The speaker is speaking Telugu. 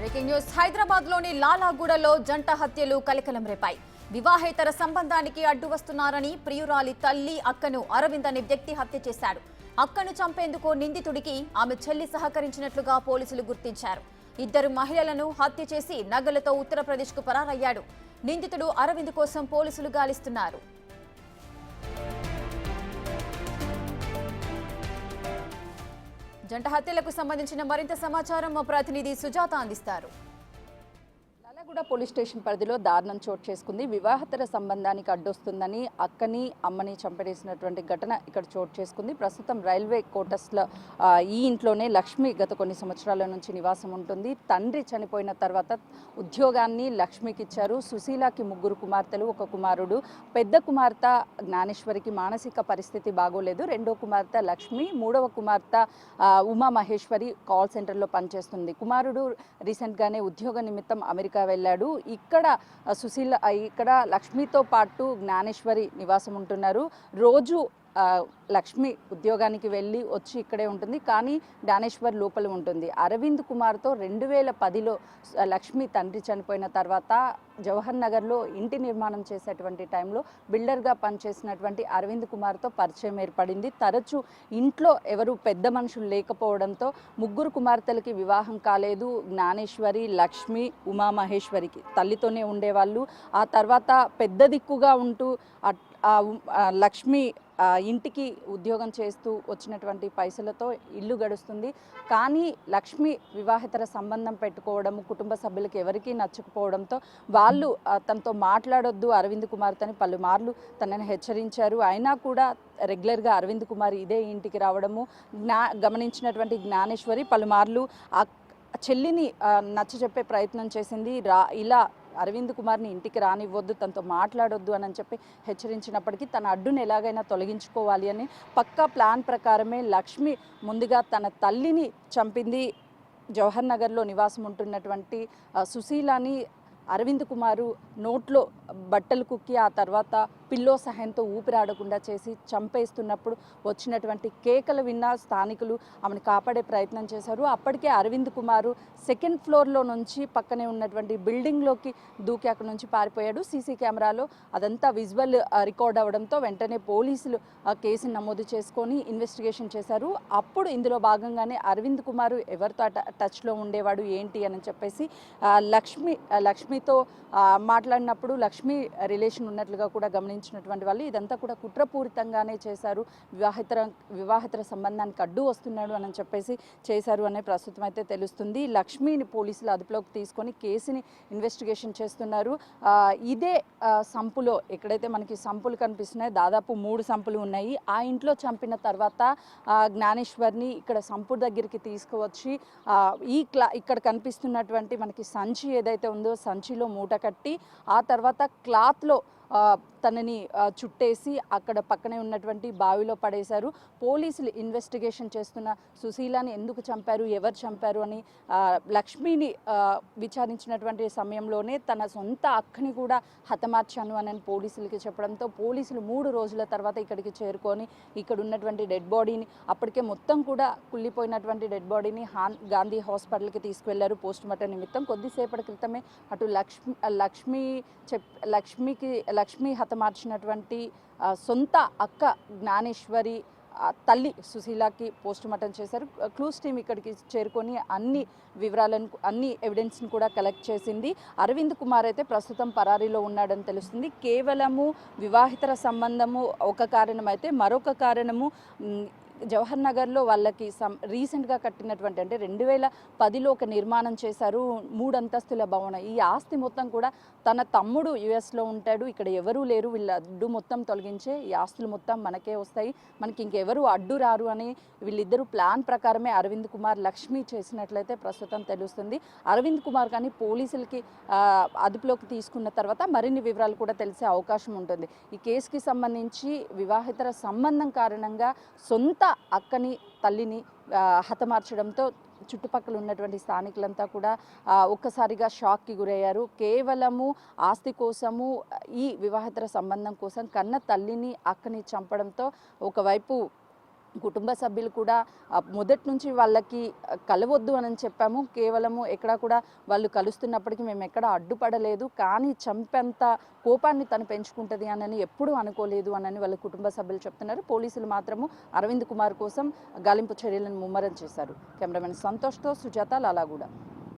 బ్రేకింగ్ న్యూస్ హైదరాబాద్లోని లాలాగూడలో జంట హత్యలు కలకలం రేపాయి. వివాహేతర సంబంధానికి అడ్డు వస్తున్నారని ప్రియురాలి తల్లి అక్కను అరవింద్ అనే వ్యక్తి హత్య చేశాడు. అక్కను చంపేందుకు నిందితుడికి ఆమె చెల్లి సహకరించినట్లుగా పోలీసులు గుర్తించారు. ఇద్దరు మహిళలను హత్య చేసి నగలతో ఉత్తరప్రదేశ్కు పరారయ్యాడు. నిందితుడు అరవింద్ కోసం పోలీసులు గాలిస్తున్నారు. జంట హత్యలకు సంబంధించిన మరింత సమాచారం మా ప్రతినిధి సుజాత అందిస్తారు. లాలాగూడ పోలీస్ స్టేషన్ పరిధిలో దారుణం చోటు చేసుకుంది. వివాహేతర సంబంధానికి అడ్డొస్తుందని అక్కని అమ్మని చంపేసినటువంటి ఘటన ఇక్కడ చోటు చేసుకుంది. ప్రస్తుతం రైల్వే క్వార్టర్స్లో ఈ ఇంట్లోనే లక్ష్మి గత కొన్ని సంవత్సరాల నుంచి నివాసం ఉంటుంది. తండ్రి చనిపోయిన తర్వాత ఉద్యోగాన్ని లక్ష్మికి ఇచ్చారు. సుశీలకి ముగ్గురు కుమార్తెలు, ఒక కుమారుడు. పెద్ద కుమార్తె జ్ఞానేశ్వరికి మానసిక పరిస్థితి బాగోలేదు. రెండో కుమార్తె లక్ష్మి, మూడవ కుమార్తె ఉమా మహేశ్వరి కాల్ సెంటర్లో పనిచేస్తుంది. కుమారుడు రీసెంట్గానే ఉద్యోగ నిమిత్తం అమెరికా వెళ్ళాడు. ఇక్కడ లక్ష్మితో పాటు జ్ఞానేశ్వరి నివాసం ఉంటున్నారు. రోజు లక్ష్మి ఉద్యోగానికి వెళ్ళి వచ్చి ఇక్కడే ఉంటుంది, కానీ జ్ఞానేశ్వర్ లోపల ఉంటుంది. అరవింద్ కుమార్తో 2010లో లక్ష్మి తండ్రి చనిపోయిన తర్వాత జవహర్ నగర్లో ఇంటి నిర్మాణం చేసేటువంటి టైంలో బిల్డర్గా పనిచేసినటువంటి అరవింద్ కుమార్తో పరిచయం ఏర్పడింది. తరచూ ఇంట్లో ఎవరు పెద్ద మనుషులు లేకపోవడంతో ముగ్గురు కుమార్తెలకి వివాహం కాలేదు. జ్ఞానేశ్వరి, లక్ష్మి, ఉమా మహేశ్వరికి తల్లితోనే ఉండేవాళ్ళు. ఆ తర్వాత పెద్ద దిక్కుగా ఉంటూ లక్ష్మి ఇంటికి ఉద్యోగం చేస్తూ వచ్చినటువంటి పైసలతో ఇల్లు గడుస్తుంది. కానీ లక్ష్మి వివాహేతర సంబంధం పెట్టుకోవడం కుటుంబ సభ్యులకి ఎవరికీ నచ్చకపోవడంతో వాళ్ళు తనతో మాట్లాడొద్దు అరవింద్ కుమార్తెని పలుమార్లు తనని హెచ్చరించారు. అయినా కూడా రెగ్యులర్గా అరవింద్ కుమార్ ఇదే ఇంటికి రావడము గమనించినటువంటి జ్ఞానేశ్వరి పలుమార్లు ఆ చెల్లిని నచ్చజెప్పే ప్రయత్నం చేసింది. ఇలా అరవింద్ కుమార్ని ఇంటికి రానివ్వద్దు, తనతో మాట్లాడొద్దు అని చెప్పి హెచ్చరించినప్పటికీ తన అడ్డును ఎలాగైనా తొలగించుకోవాలి అని పక్కా ప్లాన్ ప్రకారమే లక్ష్మి ముందుగా తన తల్లిని చంపింది. జవహర్ నగర్లో నివాసం ఉంటున్నటువంటి సుశీలని అరవింద్ కుమారు నోట్లో బట్టలు కుక్కి ఆ తర్వాత పిల్లో సహాయంతో ఊపిరాడకుండా చేసి చంపేస్తున్నప్పుడు వచ్చినటువంటి కేకలు విన్న స్థానికులు ఆమెను కాపాడే ప్రయత్నం చేశారు. అప్పటికే అరవింద్ కుమారు సెకండ్ ఫ్లోర్లో నుంచి పక్కనే ఉన్నటువంటి బిల్డింగ్లోకి దూకి అక్కడి నుంచి పారిపోయాడు. సీసీ కెమెరాలో అదంతా విజువల్ రికార్డ్ అవ్వడంతో వెంటనే పోలీసులు కేసును నమోదు చేసుకొని ఇన్వెస్టిగేషన్ చేశారు. అప్పుడు ఇందులో భాగంగానే అరవింద్ కుమారు ఎవరితో టచ్లో ఉండేవాడు ఏంటి అని చెప్పేసి లక్ష్మితో మాట్లాడినప్పుడు లక్ష్మి రిలేషన్ ఉన్నట్లుగా కూడా గమనించినటువంటి వాళ్ళు ఇదంతా కూడా కుట్రపూరితంగానే చేశారు, వివాహేతర సంబంధానికి అడ్డు వస్తున్నాడు అని చెప్పేసి చేశారు అనే ప్రస్తుతం అయితే తెలుస్తుంది. లక్ష్మిని పోలీసులు అదుపులోకి తీసుకొని కేసుని ఇన్వెస్టిగేషన్ చేస్తున్నారు. ఇదే సంపులో ఎక్కడైతే మనకి సంపులు కనిపిస్తున్నాయి, దాదాపు 3 సంపులు ఉన్నాయి. ఆ ఇంట్లో చంపిన తర్వాత జ్ఞానేశ్వర్ని ఇక్కడ సంపు దగ్గరికి తీసుకువచ్చి ఇక్కడ కనిపిస్తున్నటువంటి మనకి సంచి ఏదైతే ఉందో సంచిలో మూట కట్టి ఆ తర్వాత క్లాత్లో తనని చుట్టేసి అక్కడ పక్కనే ఉన్నటువంటి బావిలో పడేశారు. పోలీసులు ఇన్వెస్టిగేషన్ చేస్తున్న సుశీలని ఎందుకు చంపారు, ఎవరు చంపారు అని లక్ష్మిని విచారించినటువంటి సమయంలోనే తన సొంత అక్కని కూడా హతమార్చాను అని పోలీసులకి చెప్పడంతో పోలీసులు 3 రోజుల తర్వాత ఇక్కడికి చేరుకొని ఇక్కడ ఉన్నటువంటి డెడ్ బాడీని అప్పటికే మొత్తం కూడా కుళ్ళిపోయినటువంటి డెడ్ బాడీని గాంధీ హాస్పిటల్కి తీసుకువెళ్లారు పోస్ట్మార్టం నిమిత్తం. కొద్దిసేపటి క్రితమే అటు లక్ష్మి హతమార్చినటువంటి సొంత అక్క జ్ఞానేశ్వరి తల్లి సుశీలకి పోస్ట్మార్టం చేశారు. క్లూస్ టీమ్ ఇక్కడికి చేరుకొని అన్ని వివరాలను అన్ని ఎవిడెన్స్ని కూడా కలెక్ట్ చేసింది. అరవింద్ కుమార్ అయితే ప్రస్తుతం పరారీలో ఉన్నాడని తెలుస్తుంది. కేవలము వివాహితర సంబంధము ఒక కారణం అయితే మరొక కారణము జవహర్ నగర్లో వాళ్ళకి రీసెంట్గా కట్టినటువంటి అంటే 2010లో ఒక నిర్మాణం చేశారు, 3 అంతస్తుల భవనం. ఈ ఆస్తి మొత్తం కూడా తన తమ్ముడు యుఎస్లో ఉంటాడు, ఇక్కడ ఎవరూ లేరు, వీళ్ళ అడ్డు మొత్తం తొలగించే ఈ ఆస్తులు మొత్తం మనకే వస్తాయి, మనకి ఇంకెవరు అడ్డు రారు అని వీళ్ళిద్దరూ ప్లాన్ ప్రకారమే అరవింద్ కుమార్ లక్ష్మి చేసినట్లయితే ప్రస్తుతం తెలుస్తుంది. అరవింద్ కుమార్ కానీ పోలీసులకి అదుపులోకి తీసుకున్న తర్వాత మరిన్ని వివరాలు కూడా తెలిసే అవకాశం ఉంటుంది. ఈ కేసుకి సంబంధించి వివాహేతర సంబంధం కారణంగా సొంత అక్కని తల్లిని హతమార్చడంతో చుట్టుపక్కల ఉన్నటువంటి స్థానికులంతా కూడా ఒక్కసారిగా షాక్కి గురయ్యారు. కేవలము ఆస్తి కోసము ఈ వివాహేతర సంబంధం కోసం కన్న తల్లిని అక్కని చంపడంతో ఒకవైపు కుటుంబ సభ్యులు కూడా మొదటి నుంచి వాళ్ళకి కలవద్దు అని చెప్పాము. కేవలము ఎక్కడ కూడా వాళ్ళు కలుస్తున్నప్పటికీ మేము ఎక్కడ అడ్డుపడలేదు. కానీ చంపేంత కోపాన్ని తను పెంచుకుంటుంది అని ఎప్పుడూ అనుకోలేదు అని వాళ్ళ కుటుంబ సభ్యులు చెప్తున్నారు. పోలీసులు మాత్రము అరవింద్ కుమార్ కోసం గాలింపు చర్యలను ముమ్మరం చేశారు. కెమెరామెన్ సంతోష్తో సుజాత, లాలాగూడ.